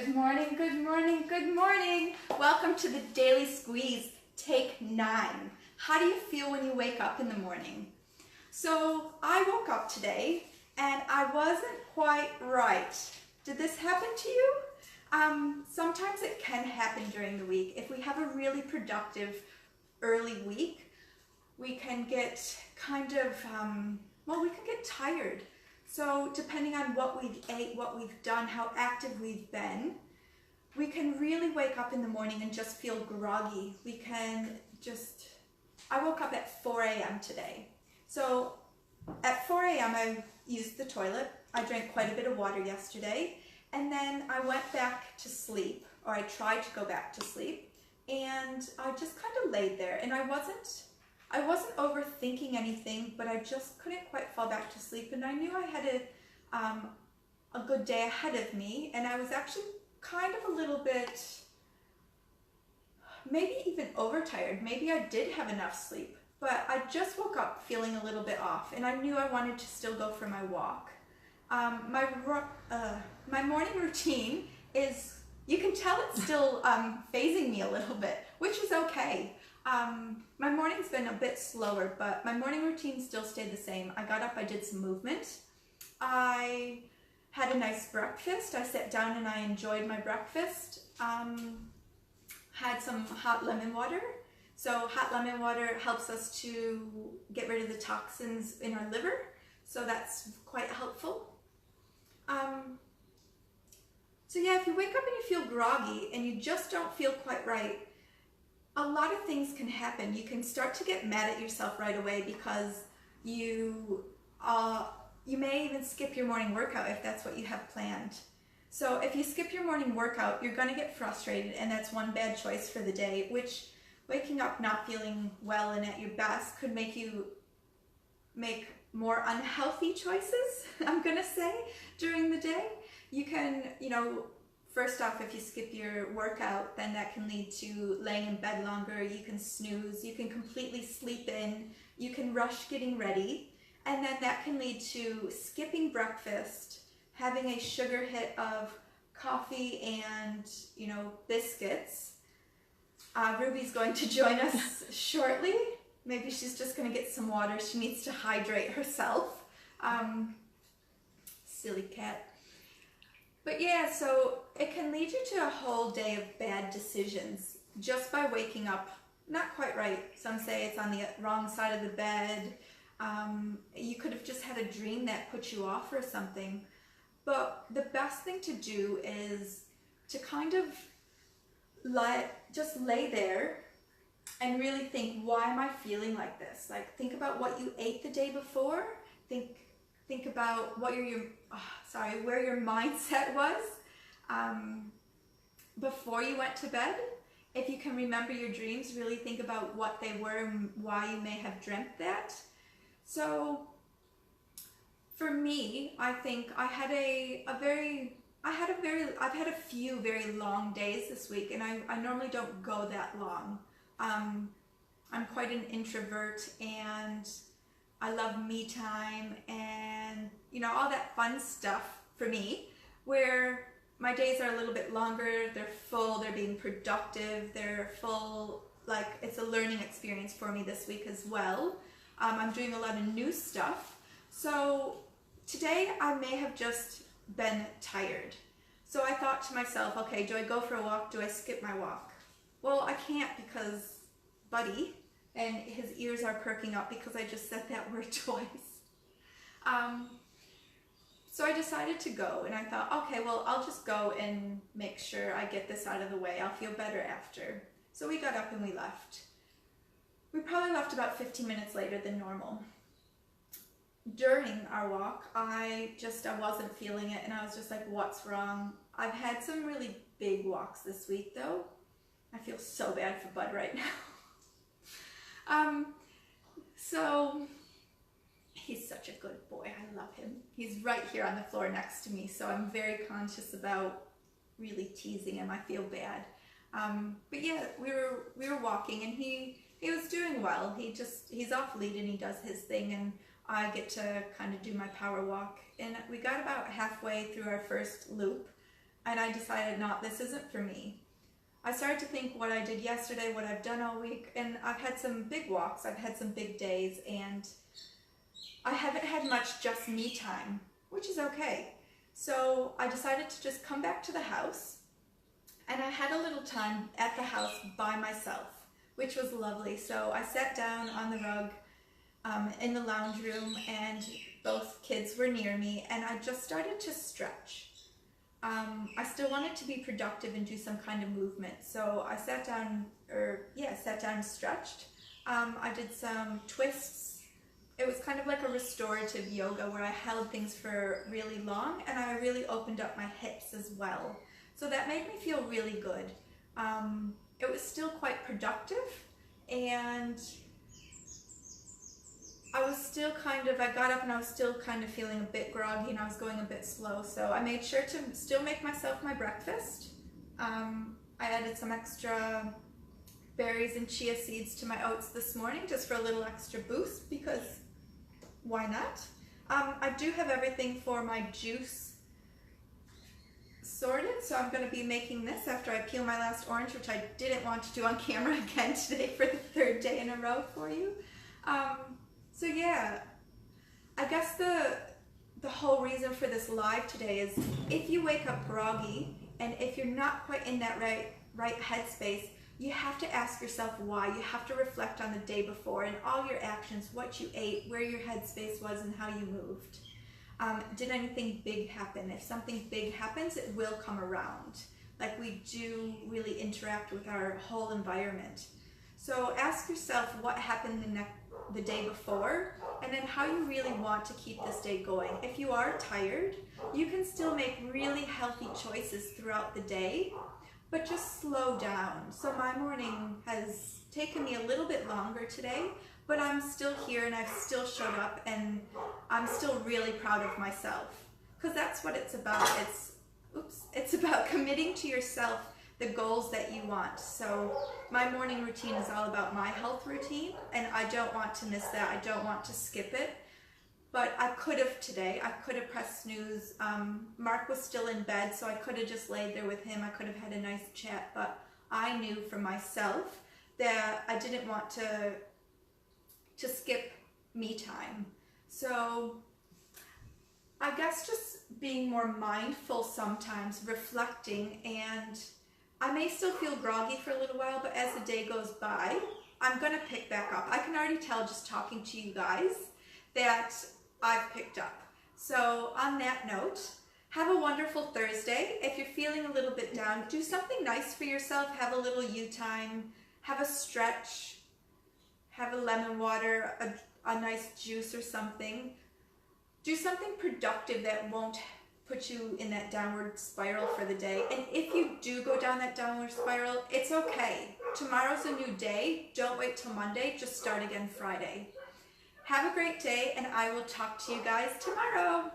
Good morning, good morning, good morning. Welcome to the Daily Squeeze, take 9. How do you feel when you wake up in the morning? So I woke up today and I wasn't quite right. Did this happen to you? Sometimes it can happen during the week. If we have a really productive early week, we can get kind of, we can get tired. So depending on what we've ate, what we've done, how active we've been, we can really wake up in the morning and just feel groggy. I woke up at 4 a.m. today. So at 4 a.m. I used the toilet. I drank quite a bit of water yesterday. And then I went back to sleep, or I tried to go back to sleep. And I just kind of laid there, and I wasn't overthinking anything, but I just couldn't quite fall back to sleep, and I knew I had a good day ahead of me, and I was actually kind of a little bit, maybe even overtired. Maybe I did have enough sleep, but I just woke up feeling a little bit off, and I knew I wanted to still go for my walk. My morning routine is, you can tell it's still phasing me a little bit, which is okay. My morning's been a bit slower, but my morning routine still stayed the same. I got up, I did some movement. I had a nice breakfast. I sat down and I enjoyed my breakfast. Had some hot lemon water. So hot lemon water helps us to get rid of the toxins in our liver. So that's quite helpful. So yeah, if you wake up and you feel groggy and you just don't feel quite right, a lot of things can happen. You can start to get mad at yourself right away because you may even skip your morning workout if that's what you have planned. So if you skip your morning workout, you're going to get frustrated, and that's one bad choice for the day, which waking up not feeling well and at your best could make you make more unhealthy choices, I'm going to say, during the day. You can, first off, if you skip your workout, then that can lead to laying in bed longer. You can snooze, you can completely sleep in, you can rush getting ready, and then that can lead to skipping breakfast, having a sugar hit of coffee and, biscuits. Ruby's going to join us shortly. Maybe she's just going to get some water. She needs to hydrate herself. Silly cat. But yeah, so it can lead you to a whole day of bad decisions just by waking up not quite right. Some say it's on the wrong side of the bed. You could have just had a dream that put you off or something. But the best thing to do is to kind of just lay there and really think, why am I feeling like this? Like, think about what you ate the day before. Think about what where your mindset was before you went to bed. If you can remember your dreams, really think about what they were and why you may have dreamt that. So for me, I think I've had a few very long days this week, and I normally don't go that long. I'm quite an introvert, and I love me time and, all that fun stuff for me, where my days are a little bit longer, they're full, they're being productive, they're full, like it's a learning experience for me this week as well. I'm doing a lot of new stuff. So today I may have just been tired. So I thought to myself, okay, do I go for a walk? Do I skip my walk? Well, I can't because Buddy and his ears are perking up because I just said that word twice. So I decided to go, and I thought, okay, well, I'll just go and make sure I get this out of the way. I'll feel better after. So we got up and we left. We probably left about 15 minutes later than normal. During our walk, I wasn't feeling it, and I was just like, what's wrong? I've had some really big walks this week, though. I feel so bad for Bud right now. So he's such a good boy. I love him. He's right here on the floor next to me, so I'm very conscious about really teasing him. I feel bad. But yeah, we were walking, and he was doing well. He's off lead and he does his thing, and I get to kind of do my power walk. And we got about halfway through our first loop. and I decided, no, this isn't for me. I started to think what I did yesterday, what I've done all week, and I've had some big walks, I've had some big days, and I haven't had much just me time, which is okay. So I decided to just come back to the house, and I had a little time at the house by myself, which was lovely. So I sat down on the rug in the lounge room, and both kids were near me, and I just started to stretch. I still wanted to be productive and do some kind of movement, so I sat down, sat down and stretched. I did some twists. It was kind of like a restorative yoga where I held things for really long, and I really opened up my hips as well. So that made me feel really good. It was still quite productive, and I was still I got up and I was still kind of feeling a bit groggy, and I was going a bit slow, so I made sure to still make myself my breakfast. I added some extra berries and chia seeds to my oats this morning just for a little extra boost, because why not? I do have everything for my juice sorted, so I'm going to be making this after I peel my last orange, which I didn't want to do on camera again today for the third day in a row for you. So yeah, I guess the whole reason for this live today is if you wake up groggy and if you're not quite in that right headspace, you have to ask yourself why. You have to reflect on the day before and all your actions, what you ate, where your headspace was, and how you moved. Did anything big happen? If something big happens, it will come around. Like, we do really interact with our whole environment. So ask yourself what happened the day before, and then how you really want to keep this day going. If you are tired, you can still make really healthy choices throughout the day, but just slow down. So my morning has taken me a little bit longer today, but I'm still here and I've still showed up, and I'm still really proud of myself, because that's what it's about. It's about committing to yourself the goals that you want. So my morning routine is all about my health routine, and I don't want to miss that. I don't want to skip it. But I could have today. I could have pressed snooze. Mark was still in bed, so I could have just laid there with him. I could have had a nice chat, but I knew for myself that I didn't want to skip me time. So I guess just being more mindful sometimes, reflecting, and I may still feel groggy for a little while, but as the day goes by, I'm going to pick back up. I can already tell just talking to you guys that I've picked up. So on that note, have a wonderful Thursday. If you're feeling a little bit down, do something nice for yourself. Have a little you time. Have a stretch. Have a lemon water, a nice juice or something. Do something productive that won't put you in that downward spiral for the day. And if you do go down that downward spiral, it's okay. Tomorrow's a new day. Don't wait till Monday. Just start again Friday. Have a great day, and I will talk to you guys tomorrow.